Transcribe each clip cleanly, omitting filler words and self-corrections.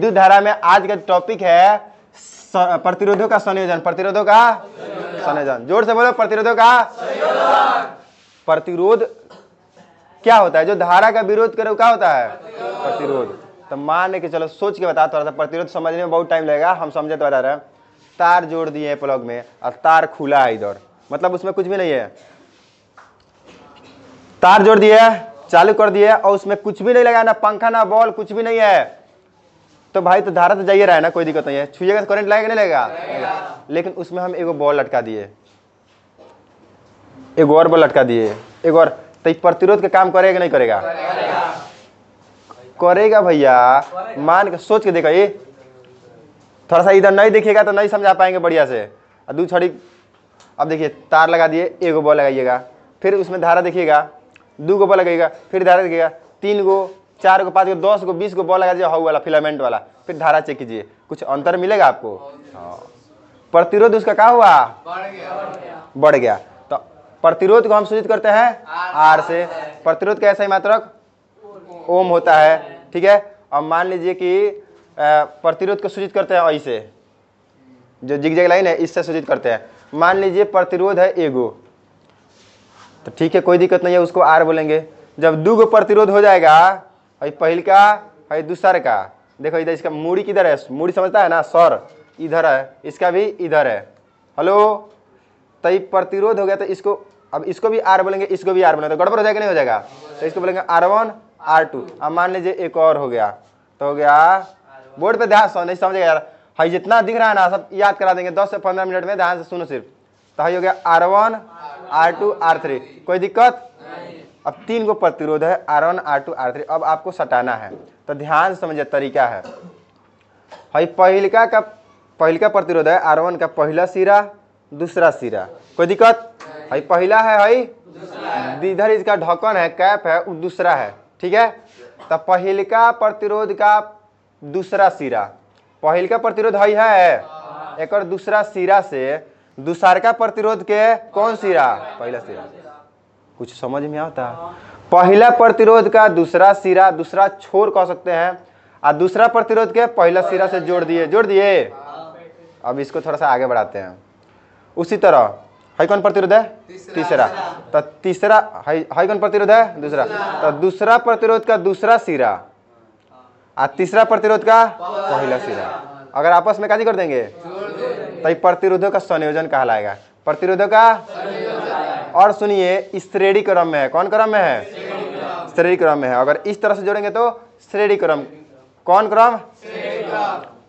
विद्युत धारा में आज का टॉपिक है प्रतिरोधों का संयोजन। प्रतिरोधों का संयोजन, जोर से बोलो, प्रतिरोधों का। प्रतिरोध क्या होता है? जो धारा का विरोध करे क्या होता है? प्रतिरोध। तो मान के चलो, सोच के बता थोड़ा सा, प्रतिरोध समझने में बहुत टाइम लगेगा, हम समझे तो बता रहे हैं। तार जोड़ दिए हैं प्लग में और तार खुला है इधर, मतलब उसमें कुछ भी नहीं है। तार जोड़ दिए, चालू कर दिए और उसमें कुछ भी नहीं लगा, ना पंखा ना बॉल, कुछ भी नहीं है, तो भाई तो धारा तो जाइए रहा है ना, कोई दिक्कत नहीं है। छुइएगा तो करंट लगेगा नहीं लगेगा? लेकिन उसमें हम एगो बॉल लटका दिए, एक और बॉल लटका दिए, एक और, तो प्रतिरोध का काम करेगा नहीं करेगा? करेगा भैया। मान के सोच के देखा, ये थोड़ा सा इधर नहीं देखिएगा तो नहीं समझा पाएंगे बढ़िया से। दू छड़ी, अब देखिए तार लगा दिए, एगो बॉल लगाइएगा, फिर उसमें धारा देखिएगा, 2 गो बॉल लगाइएगा, फिर धारा देखिएगा, 3 गो, 4 गो, 5 गो, 10 गो, 20 गो बॉल लगा दीजिए, हाउ वाला फिलामेंट वाला, फिर धारा चेक कीजिए, कुछ अंतर मिलेगा आपको? हाँ। प्रतिरोध उसका क्या हुआ? बढ़ गया। तो प्रतिरोध को हम सूचित करते हैं आर से। प्रतिरोध का ऐसा ही मात्रक ओम होता है, ठीक है। अब मान लीजिए कि प्रतिरोध को सूचित करते हैं ऐसे, जो जिगजैग लाइन है इससे सूचित करते हैं। मान लीजिए प्रतिरोध है एगो, तो ठीक है, कोई दिक्कत नहीं है, उसको आर बोलेंगे। जब 2 गो प्रतिरोध हो जाएगा, है पहल का है दूसर का, देखो इधर इसका मूड़ी किधर है? मूड़ी समझता है ना, सर इधर है, इसका भी इधर है। हेलो, तो ये प्रतिरोध हो गया, तो इसको अब इसको भी आर बोलेंगे, इसको भी आर बोलेंगे, तो गड़बड़ हो जाएगा नहीं हो जाएगा? तो इसको बोलेंगे R1 R2। अब मान लीजिए एक और हो गया, तो हो गया, बोर्ड पे ध्यान नहीं समझेगा यार, हाई जितना दिख रहा है ना सब याद करा देंगे 10 से 15 मिनट में, ध्यान से सुनो सिर्फ। तो हाई हो गया R1 R2 R3, कोई दिक्कत? अब 3 गो प्रतिरोध है, R1 R2 R3। अब आपको सटाना है, तो ध्यान से समझिए, तरीका है। हाई पहल का प्रतिरोध है R1 का पहला सिरा, दूसरा सिरा, कोई दिक्कत? हाई पहला है, हाई इधर इसका ढक्कन है, कैप है, वो दूसरा है, ठीक है। तो पहल का प्रतिरोध का दूसरा सिरा, पहल का प्रतिरोध हाई है, एक और दूसरा सिरा से दूसर का प्रतिरोध के कौन सिरा? पहला सिरा। कुछ समझ में आता? पहला प्रतिरोध का दूसरा सिरा, दूसरा छोर कह सकते हैं, और दूसरा प्रतिरोध के पहला सिरा से जोड़ दिए। अब इसको थोड़ा सा आगे बढ़ाते हैं। उसी तरह हाई कौन प्रतिरोध है? तीसरा। तो तीसरा हाई कौन प्रतिरोध है? दूसरा। तो दूसरा प्रतिरोध का दूसरा सिरा और तीसरा प्रतिरोध का पहला सिरा अगर आपस में काजी कर देंगे तो ये प्रतिरोधों का संयोजन कहलाएगा। प्रतिरोधों का, और सुनिए, श्रेणी क्रम में है। कौन क्रम में है? श्रेणी क्रम में है। अगर इस तरह से जोड़ेंगे तो श्रेणी क्रम। कौन क्रम?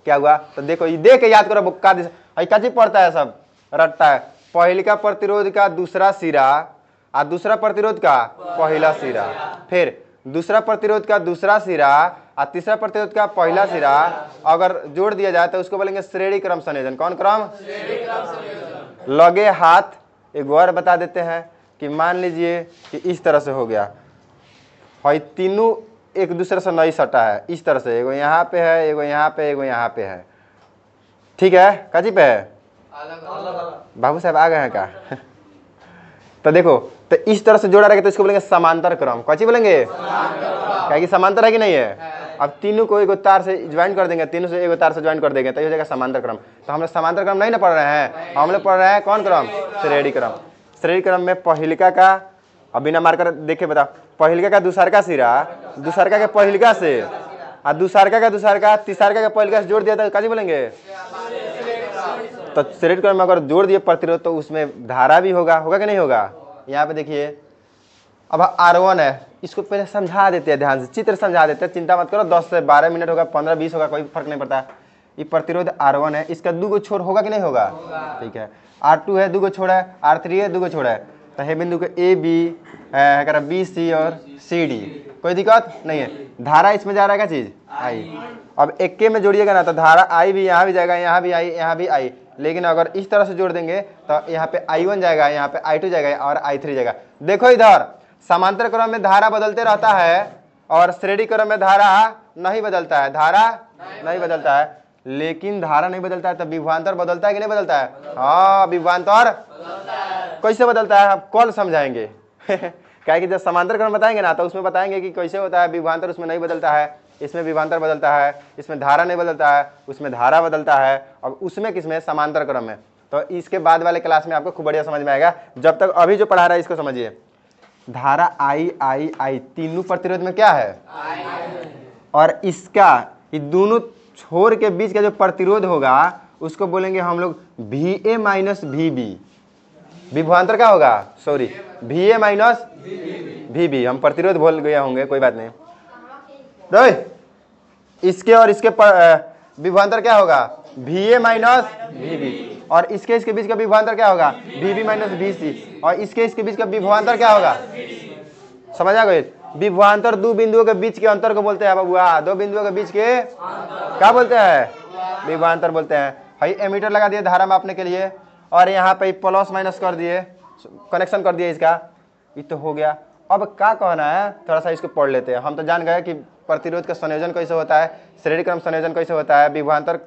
क्या हुआ? तो देखो, ये देख के याद करो, काजी पड़ता है, सब रटता है। पहल का प्रतिरोध का दूसरा सिरा और दूसरा प्रतिरोध का पहला सिरा, फिर दूसरा प्रतिरोध का दूसरा सिरा और तीसरा प्रतिरोध का पहला सिरा अगर जोड़ दिया जाए तो उसको बोलेंगे श्रेणी क्रम संयोजन। कौन क्रम? लगे हाथ एक और बता देते हैं कि मान लीजिए कि इस तरह से हो गया, भाई तीनों एक दूसरे से नहीं सटा है, इस तरह से, एगो यहाँ पे है, एगो यहाँ पे, एगो यहाँ पे है, ठीक है। काजी पे है? बाबू साहब आ गए हैं का? तो देखो, तो इस तरह से जोड़ा रहेगा तो इसको बोलेंगे समांतर क्रम। कौन बोलेंगे? क्या कि समांतर है कि नहीं है? अब तीनों को एगो तार से ज्वाइन कर देंगे, तीनों से एगो तार से ज्वाइन कर देंगे तो हो जाएगा समांतर क्रम। तो हम लोग समांतर क्रम नहीं ना पढ़ रहे हैं, हम लोग पढ़ रहे हैं कौन क्रम? श्रेणी क्रम। श्रेणी क्रम में पहिलका का, अब बिना मार्कर देखे बता, पहिलका का दूसरका सिरा, दूसरका के पहिलका से, और दूसरका का दूसरका, तीसरका के पहिलका से जोड़ दिया तो काजी बोलेंगे? तो श्रेणी क्रम में अगर जोड़ दिए प्रतिरोध तो उसमें धारा भी होगा कि नहीं होगा? यहाँ पे देखिए, अब R1 है, इसको पहले समझा देते हैं, ध्यान से चित्र समझा देते हैं, चिंता मत करो, 10 से 12 मिनट होगा, 15-20 होगा, कोई फर्क नहीं पड़ता। ये प्रतिरोध R1 है, इसका 2 गो छोर होगा कि नहीं होगा? ठीक है। R2 है, 2 गो छोर है, R3 है, 2 गो छोर है, तो हे बिंदु के AB B C और CD, कोई दिक्कत नहीं है। धारा इसमें जा रहा है क्या चीज? आई। अब एक में जोड़िएगा ना तो धारा आई भी यहाँ भी जाएगा, यहाँ भी आई, यहाँ भी आई, लेकिन अगर इस तरह से जोड़ देंगे तो यहाँ पे I1 जाएगा, यहाँ पे I2 जाएगा और I3 जाएगा। देखो इधर समांतर क्रम में धारा बदलते रहता है और श्रेणी क्रम में धारा नहीं बदलता है, धारा नहीं बदलता है। लेकिन धारा नहीं बदलता है तो विभवांतर बदलता है कि नहीं बदलता है? हाँ, विभवांतर कैसे बदलता है आप कल समझाएंगे। क्या कि जब समांतर क्रम बताएंगे ना तो उसमें बताएंगे कि कैसे होता है, विभवांतर उसमें नहीं बदलता है। इसमें विभवांतर बदलता है, इसमें धारा नहीं बदलता है, उसमें धारा बदलता है, और उसमें किसमें समांतर क्रम में। तो इसके बाद वाले क्लास में आपको खूब बढ़िया समझ में आएगा। जब तक अभी जो पढ़ा रहा है इसको समझिए। धारा आई आई आई तीनों प्रतिरोध में क्या है, और इसका ये दोनों छोर के बीच का जो प्रतिरोध होगा उसको बोलेंगे हम लोग VA माइनस VB। विभवांतर क्या होगा, सॉरी, VA माइनस VB। हम प्रतिरोध बोल गए होंगे, कोई बात नहीं। इसके और इसके विभवांतर क्या होगा, VA माइनस VB, और इसके बीच का विभवांतर क्या होगा, VB माइनस VC, और इसके बीच का विभवांतर क्या होगा। समझ आ गए। विभवांतर दो बिंदुओं के बीच के अंतर को बोलते हैं बबुआ, दो बिंदुओं के बीच के क्या बोलते हैं, विभवांतर बोलते हैं। भाई एमीटर लगा दिए धारा मापने के लिए, और यहाँ पे प्लस माइनस कर दिए, कनेक्शन कर दिए इसका, ये तो हो गया। अब क्या कहना है, थोड़ा सा इसको पढ़ लेते हैं। हम तो जान गए कि प्रतिरोध का संयोजन कैसे होता है, श्रेणी क्रम संयोजन कैसे होता है, विभवांतर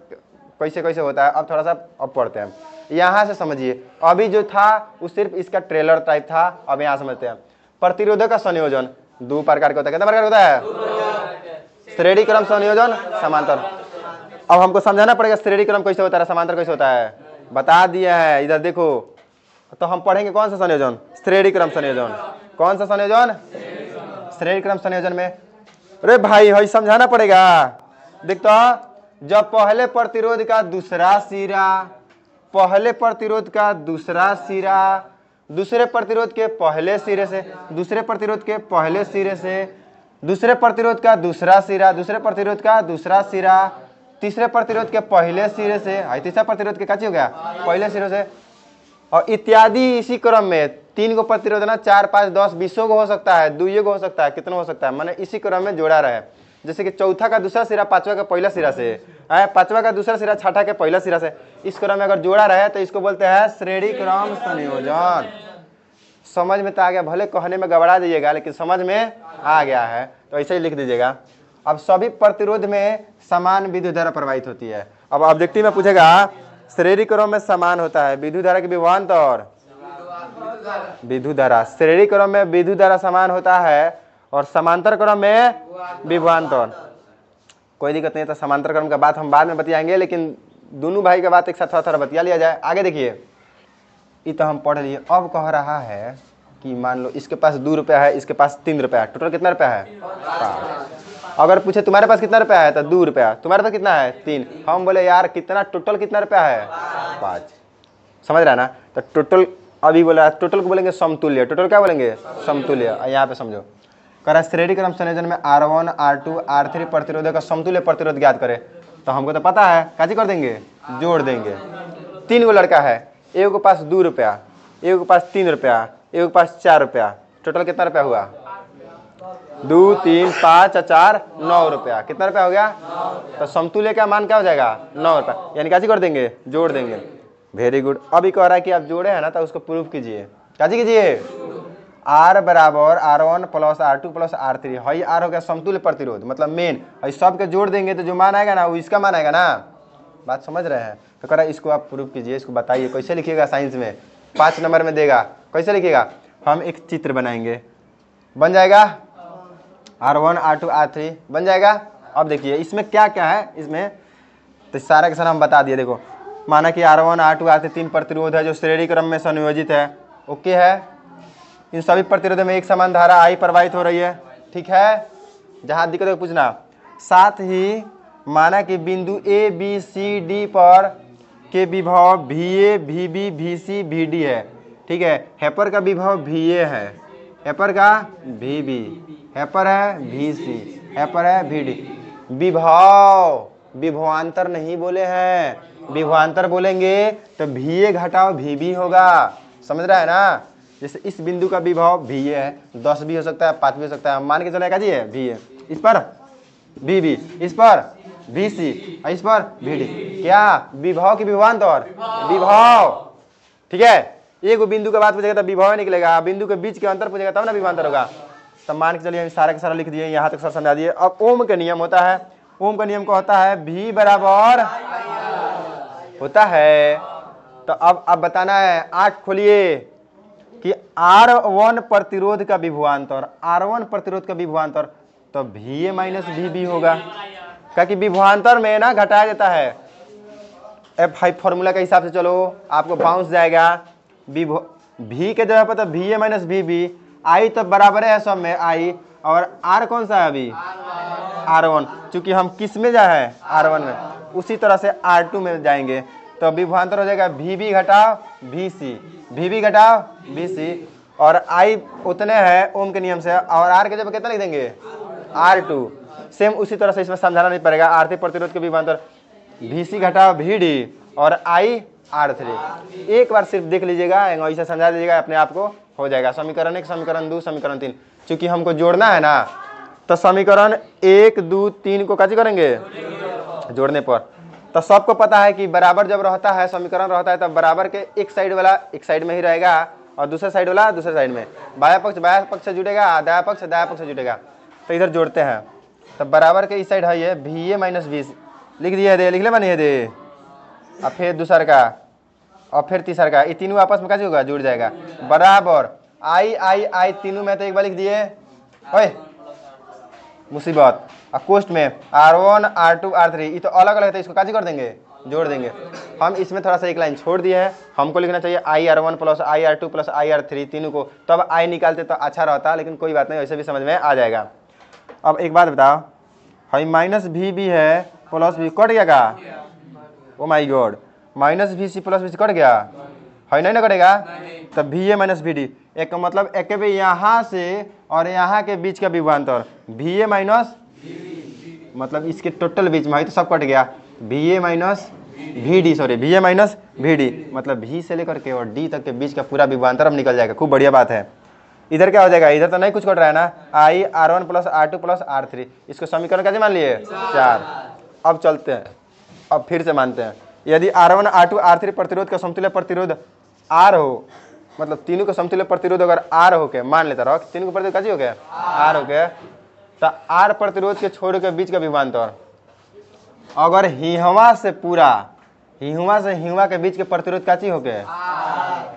कैसे कैसे होता है। अब थोड़ा सा अब पढ़ते हैं, यहाँ से समझिए। अभी जो था वो सिर्फ इसका ट्रेलर टाइप था, अब यहाँ समझते हैं। प्रतिरोधक का संयोजन दो प्रकार का होता है, कितना प्रकार होता है, श्रेणी क्रम संयोजन, समांतर। अब हमको समझाना पड़ेगा श्रेणी क्रम कैसे होता है, समांतर कैसे होता है, बता दिया है, इधर देखो। तो हम पढ़ेंगे कौन सा संयोजन, श्रेणी क्रम संयोजन। कौन सा संयोजन, श्रेणी क्रम संयोजन में। अरे भाई भाई समझाना पड़ेगा। देख तो जब पहले प्रतिरोध का दूसरा सिरा, पहले प्रतिरोध का दूसरा सिरा, दूसरे प्रतिरोध के पहले सिरे से, दूसरे प्रतिरोध के पहले सिरे से, दूसरे प्रतिरोध का दूसरा सिरा, दूसरे प्रतिरोध का दूसरा सिरा, तीसरे प्रतिरोध के पहले सिरे से, तीसरा प्रतिरोध के काची हो गया, पहले सिरे से, और इत्यादि। इसी क्रम में 3 गो प्रतिरोध ना 4 5 10 20 गो हो सकता है, 2 गो हो सकता है, कितना हो सकता है, माने इसी क्रम में जोड़ा रहे। जैसे कि चौथा का दूसरा सिरा पांचवा का पहला सिरा से, पांचवा का दूसरा सिरा छठा के पहला सिरा से, इस क्रम में अगर जोड़ा रहे तो इसको बोलते हैं श्रेणी क्रम संयोजन। समझ में तो आ गया, भले कहने में गड़बड़ा दीजिएगा लेकिन समझ में आ गया है, तो ऐसे ही लिख दीजिएगा। अब सभी प्रतिरोध में समान विद्युत धारा प्रवाहित होती है। अब ऑब्जेक्टिव में पूछेगा श्रेणी क्रम में समान होता है विद्युत धारा की विभवांतर, विद्युत धारा श्रेणी क्रम में विद्युत धारा समान होता है, और समांतर क्रम में विभवांतर। कोई दिक्कत नहीं, तो समांतर क्रम का बात हम बाद में बतियाएंगे, लेकिन दोनों भाई का बात एक साथ थोड़ा बतिया लिया जाए। आगे देखिए, ये तो हम पढ़ लिए। अब कह रहा है कि मान लो इसके पास 2 रुपया है, इसके पास 3 रुपया है, टोटल कितना रुपया है, 5। अगर पूछे तुम्हारे पास कितना रुपया है तो 2 रुपया, तुम्हारे पास कितना है 3। हम बोले यार कितना, टोटल कितना रुपया है 5। समझ रहा है ना। तो टोटल अभी बोला, टोटल को बोलेंगे समतुल्य। टोटल क्या बोलेंगे, समतुल्य। यहाँ पे समझो, कह रहा श्रेणी क्रम संयोजन में R1 R2 R3 प्रतिरोधक का समतुल्य प्रतिरोध ज्ञात करे। तो हमको तो पता है, काजी कर देंगे, जोड़ देंगे। 3 गो लड़का है, एक के पास 2 रुपया, एक के पास 3 रुपया, एक के पास 4 रुपया, टोटल कितना रुपया हुआ, 2 3 5 4 9 रुपया। कितना रुपया हो गया, तो समतुल्य का मान क्या हो जाएगा, 9 रुपया। यानी काजी कर देंगे, जोड़ देंगे। Very good. अभी कह रहा है कि आप जोड़े हैं ना, तो उसको प्रूफ कीजिए। काजी कीजिए, R बराबर R1 plus R2 plus R3। हई R हो गया समतुल्य प्रतिरोध, मतलब मेन। हई सब के जोड़ देंगे तो जो मान आएगा ना वो इसका मान आएगा ना। बात समझ रहे हैं। तो कह रहा है इसको आप प्रूफ कीजिए, इसको बताइए कैसे लिखिएगा। साइंस में 5 नंबर में देगा, कैसे लिखिएगा। हम एक चित्र बनाएंगे, बन जाएगा R1 R2 R3 बन जाएगा। अब देखिए इसमें क्या क्या है, इसमें तो सारा के सारा हम बता दिए। देखो, माना कि R1 R2 R3 3 प्रतिरोध है जो श्रेणी क्रम में संयोजित है। ओके है, इन सभी प्रतिरोधों में एक समान धारा आई प्रवाहित हो रही है। ठीक है, जहां दिक्कत है पूछना। साथ ही माना कि बिंदु A B C D पर के विभव VA VB VC VD है। ठीक है, हेपर का विभव VA है, हेपर का VB, हेपर है VC, हेपर है VD। विभव, विभवांतर नहीं बोले हैं। विभवांतर बोलेंगे तो VA घटाओ VB होगा। समझ रहा है ना। जैसे इस बिंदु का विभव VA है, 10 भी हो सकता है, 5 भी हो सकता है। मान के चलेगा जी है VA, इस पर VB, इस पर VC, इस पर VD। क्या विभव की विभवांतर, विभव। ठीक है, एक बिंदु का बात पूछेगा तो विभव निकलेगा, बिंदु के बीच के अंतर पूछेगा तब ना विभवांतर होगा। तब मान के चलिए सारा के सारा लिख दिए, यहाँ तक सर समझा दिए। अब ओम का नियम होता है, ओम का नियम क्या होता है, V बराबर होता है। तो अब बताना है, 8 खोलिए कि R1 प्रतिरोध का विभवांतर, R1 प्रतिरोध का विभवांतर तो VA माइनस VB होगा, क्योंकि विभवांतर में ना घटाया जाता है। F5 फॉर्मूला के हिसाब से चलो आपको बाउंस जाएगा, V के जगह पर तो VA माइनस VB, I तो बराबर है सब में I, और R कौन सा है अभी R1, चूंकि हम किस में जा है R1 में, उसी तरह से R2 में जाएंगे तो विभवांतर हो जाएगा VB घटाओ VC, VB घटाओ VC, और I उतने हैं ओम के नियम से, और R के जगह कितना लिख देंगे R2। सेम उसी तरह से इसमें समझाना नहीं पड़ेगा, आरती प्रतिरोध के विभवांतर VC घटाओ VD और I R3। एक बार सिर्फ देख लीजिएगा, ऐसे समझा दीजिएगा, अपने आप को हो जाएगा। समीकरण 1, समीकरण 2, समीकरण 3, चूंकि हमको जोड़ना है ना, तो समीकरण 1, 2, 3 को कैसे करेंगे जोड़ने पर। तो सबको पता है कि बराबर जब रहता है, समीकरण रहता है, तब बराबर के एक साइड वाला एक साइड में ही रहेगा और दूसरे साइड वाला दूसरे साइड में, बाया पक्ष से जुड़ेगा, दाया पक्ष से जुड़ेगा। तो इधर जोड़ते हैं, तो बराबर के इस साइड है ये VA माइनस VC लिख दिया दे, लिख ले बनिए दे, और फिर दूसरा का और फिर तीसरा का, ये तीनों आपस में कैसे होगा जुड़ जाएगा, बराबर I तीनों में तो एक बार लिख दिए ओए मुसीबत, और कोष्ट में R1 R2 R3, ये तो अलग अलग है, तो इसको कैसे कर देंगे जोड़ देंगे। हम इसमें थोड़ा सा एक लाइन छोड़ दिए हैं, हमको लिखना चाहिए IR1 plus IR2 plus IR3 तीनों को, तब I निकालते तो अच्छा रहता, लेकिन कोई बात नहीं, वैसे भी समझ में आ जाएगा। अब एक बात बताओ, हाई माइनस VB है प्लस V कट गया का, oh my God, minus VC plus VC cut गया है, नहीं ना कटेगा, तब VA माइनस VD, एक मतलब एक भी यहाँ से और यहाँ के बीच का विभवांतर VA माइनस, मतलब इसके टोटल बीच में तो सब कट गया, VA minus VD, sorry VA minus VD, मतलब V से लेकर के और D तक के बीच का पूरा विभवांतर अब निकल जाएगा। खूब बढ़िया बात है। इधर क्या हो जाएगा, इधर तो नहीं कुछ कट रहा है ना, I R1 plus R2 plus R3, इसको समीकरण कैसे मान लिए 4। अब चलते हैं, अब फिर से मानते हैं, यदि R1 R2 R3 प्रतिरोध का समतुल्य प्रतिरोध R हो, मतलब तीनों का समतुल्य प्रतिरोध अगर R हो के मान लेता रहो, तीनों का प्रतिरोध कैसे हो गया R हो गया, तो R प्रतिरोध के छोर के बीच का विभवांतर अगर हिहवा से पूरा, हिहवा से हिहवा के बीच के प्रतिरोध कैसे हो गया,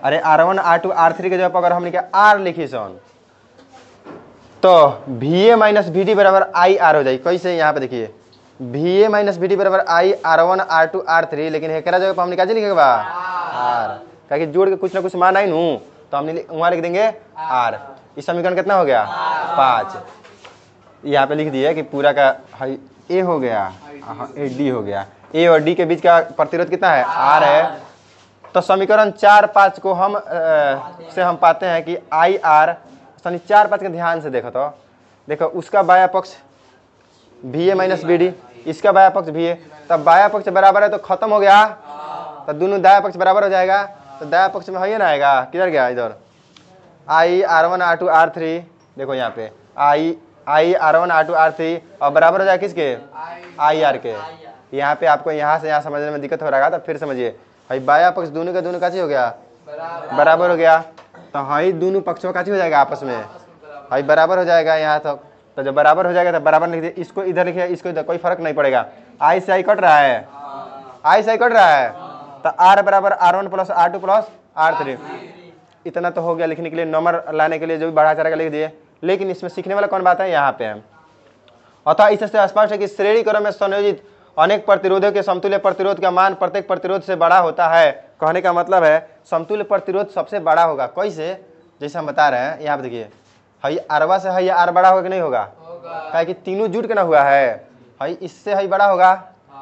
अरे R1 R2 R3 के जगह पर अगर हमने क्या R लिखी सन, तो VA माइनस VD बराबर IR हो जाएगी। कैसे, यहाँ पे देखिए VA माइनस VD बराबर I R1 R2 R3, लेकिन हेकरा जगह पर हमने क्या लिखेगा बा R, क्योंकि जोड़ के कुछ ना कुछ मान आई नू, तो हमने वहाँ लिख देंगे R। इस समीकरण कितना हो गया 5, यहाँ पे लिख दिया कि पूरा का A हो गया, D हो गया, A और D के बीच का प्रतिरोध कितना है R है। तो समीकरण 4, 5 को हम से हम पाते हैं कि IR, 4, 5 के ध्यान से देखो, तो देखो उसका बाया पक्ष VA माइनस VD, इसका बाया पक्ष VA, तब बाया पक्ष बराबर है तो खत्म हो गया, तो दोनों दाया पक्ष बराबर हो जाएगा, तो दाया पक्ष में है ना आएगा, किधर गया इधर I R1 R2 R3, देखो यहाँ पे I R1 R2 R3 और बराबर हो जाएगा किसके IR के। यहाँ पे आपको यहाँ से यहाँ समझने में दिक्कत हो रहा है, तो फिर समझिए भाई बाया पक्ष दोनों का दोनों कैसे हो गया बराबर हो गया, तो हाई दोनों पक्षों का कैसे हो जाएगा आपस में हाई बराबर हो जाएगा यहाँ तक। तो जब बराबर हो जाएगा तो बराबर लिख दिए, इसको इधर लिखिए, इसको इधर, कोई फर्क नहीं पड़ेगा, I से I कट रहा है, I से I कट रहा है, तो R बराबर R1 plus R2 plus R3। इतना तो हो गया लिखने के लिए, नंबर लाने के लिए जो भी बढ़ा चढ़ा के लिख दिए, लेकिन इसमें सीखने वाला कौन बात है यहाँ पे है। अतः इससे स्पष्ट है कि श्रेणी क्रम में संयोजित अनेक प्रतिरोधों के समतुल्य प्रतिरोध का मान प्रत्येक प्रतिरोध से बड़ा होता है। कहने का मतलब है समतुल्य प्रतिरोध सबसे बड़ा होगा। कैसे, जैसे हम बता रहे हैं यहाँ पे देखिए, हई आरवा से हई आर बड़ा होगा कि नहीं होगा, क्या कि तीनों जुट के ना हुआ है, हई इससे हई बड़ा होगा,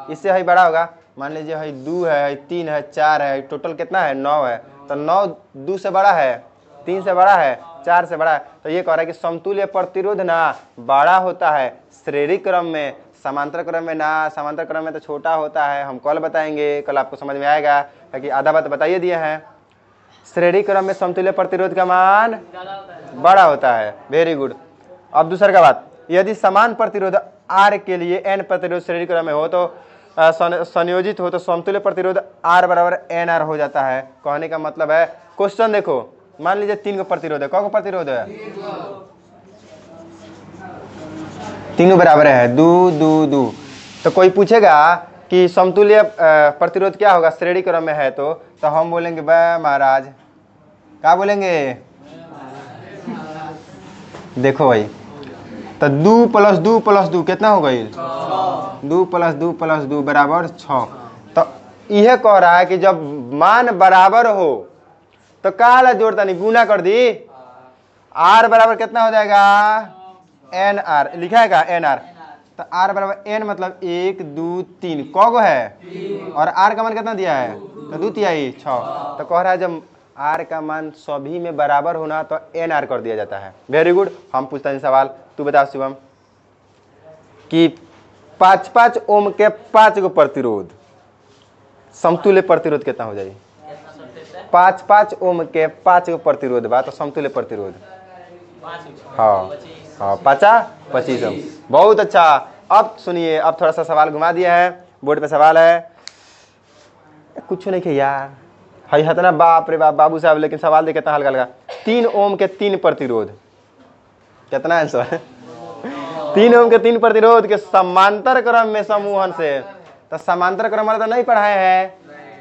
इससे हई बड़ा होगा। मान लीजिए हई 2 है, हई 3 है, 4 है, टोटल कितना है 9 है, तो 9 2 से बड़ा है, 3 से बड़ा है, 4 से बड़ा है। तो ये कह रहा है कि समतुल्य प्रतिरोध ना बड़ा होता है श्रेणी क्रम में, समांतर क्रम में ना, समांतर क्रम में तो छोटा होता है। हम कल बताएंगे, कल आपको समझ में आएगा, क्योंकि आधा बात बताइए दिए हैं। श्रेणी क्रम में समतुल्य प्रतिरोध का मान बड़ा होता है। Very good. अब दूसरा का बात, यदि समान प्रतिरोध R के लिए n प्रतिरोध श्रेणी क्रम में हो तो संयोजित हो तो समतुल्य प्रतिरोध R बराबर NR हो जाता है। कहने का मतलब है, क्वेश्चन देखो, मान लीजिए 3 का प्रतिरोध है, कौन प्रतिरोध है, तीनों बराबर है, 2 2 2। तो कोई पूछेगा कि समतुल्य प्रतिरोध क्या होगा श्रेणी क्रम में है, तो हम बोलेंगे बा महाराज, क्या बोलेंगे, देखो भाई तो 2 प्लस 2 प्लस 2 कितना हो गई? 2 प्लस 2 प्लस 2 बराबर 6। तो यह कह रहा है कि जब मान बराबर हो तो काला जोड़ता नहीं, गुना कर दी। आर बराबर कितना हो जाएगा? एन आर लिखा है एन आर। तो आर बराबर एन मतलब 1 2 3 कौगो है और आर का मान कितना दिया है? तो 2 तिहाई 6। तो कह रहा है जब आर का मान सभी में बराबर होना तो एन आर कर दिया जाता है। Very good. हम पूछते हैं सवाल, तू बता शिवम कि 5-5 ओम के 5 गो प्रतिरोध समतुल्य प्रतिरोध कितना हो जाए? 5-5 ओम के 5 गो प्रतिरोध बा तो समतुल्य प्रतिरोध हाँ हाँ 25 ओम। बहुत अच्छा। अब सुनिए, अब थोड़ा सा सवाल घुमा दिया है, बोर्ड पे सवाल है। कुछ नहीं के यार, हाई हतना बाप रे बाप बाबू साहब, लेकिन सवाल देखे कितना हल्का लगा। 3 ओम के 3 प्रतिरोध कितना आंसर है? 3 ओम के 3 प्रतिरोध के समांतर क्रम में समूहन से। तो समांतर क्रम वाला तो नहीं पढ़ाए हैं,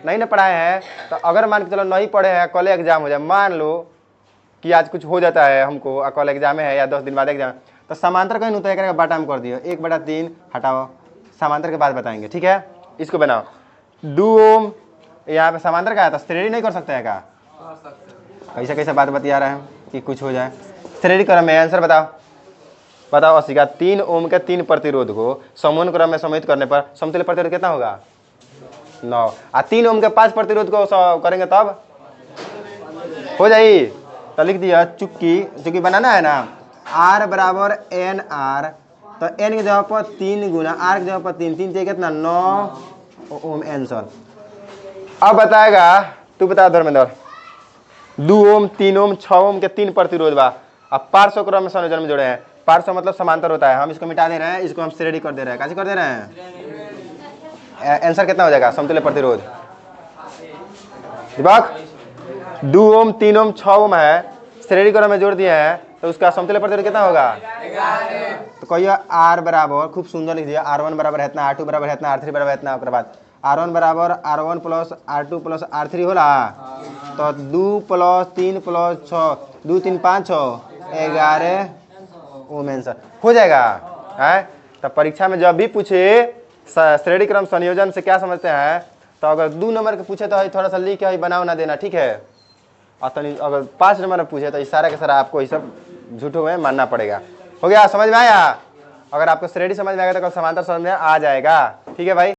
नहीं ना पढ़ाए हैं। तो अगर मान के चलो नहीं पढ़े हैं, कल एग्जाम हो जाए, मान लो कि आज कुछ हो जाता है हमको, कल एग्जाम है या 10 दिन बाद एग्जाम, तो समांतर कहीं तय करेगा, बाटा में कर दियो 1/3 हटाओ, समांतर के बाद बताएंगे, ठीक है। इसको बनाओ 2 ओम, यहाँ पे समांतर का है तो श्रेणी नहीं कर सकते हैं क्या? कैसे कैसे बात बतिया रहे हैं कि कुछ हो जाए। श्रेणी क्रम में आंसर बताओ, बताओ 80 का 3 ओम के 3 प्रतिरोध को समूह क्रम में समूहित करने पर समतुल्य प्रतिरोध कितना होगा? 9। और 3 ओम के 5 प्रतिरोध को करेंगे तब हो जाए। तो लिख दिया चुक्की बनाना है ना, आर बराबर एन आर। तो एन की जगह पर 3 गुना आर की जगह पर 3 चाहिए कितना? 9 ओम आंसर। अब बताएगा, तू बता धर्मेंद्र। 2 ओम 3 ओम 6 ओम के 3 प्रतिरोध बा। अब पार्श्व क्रम में संयोजन में जोड़े हैं। पार्श्व मतलब समांतर होता है, हम इसको मिटा दे रहे हैं, इसको हम श्रेणी कर दे रहे हैं। कैसे कर दे रहे हैं? आंसर कितना हो जाएगा समतुल्य प्रतिरोध? दिमाग 2 ओम 3 ओम 6 ओम है, श्रेणी क्रम में जोड़ दिए हैं, तो उसका समतुल्य प्रतिरोध कितना होगा? तो कहिए आर बराबर, खूब सुंदर लिख दिया, R1 बराबर है इतना, R2 बराबर है इतना, R3 बराबर है इतना। उसके बाद R1 बराबर R1 plus R2 plus R3 होला। तो 2 प्लस 3 प्लस 6 2 3 5 6 11 ओम आंसर हो जाएगा है। तो परीक्षा में जब भी पूछे श्रेणी क्रम संयोजन से क्या समझते हैं, तो अगर 2 नंबर के पूछे तो थोड़ा सा लिख के बनाओ ना देना, ठीक है। और अगर 5 नंबर में पूछे तो इशारा के सारा आपको ये सब झूठों में मानना पड़ेगा। हो गया, समझ में आया? अगर आपको श्रेणी समझ में आएगा तो समांतर समझ में आ जाएगा, ठीक है भाई।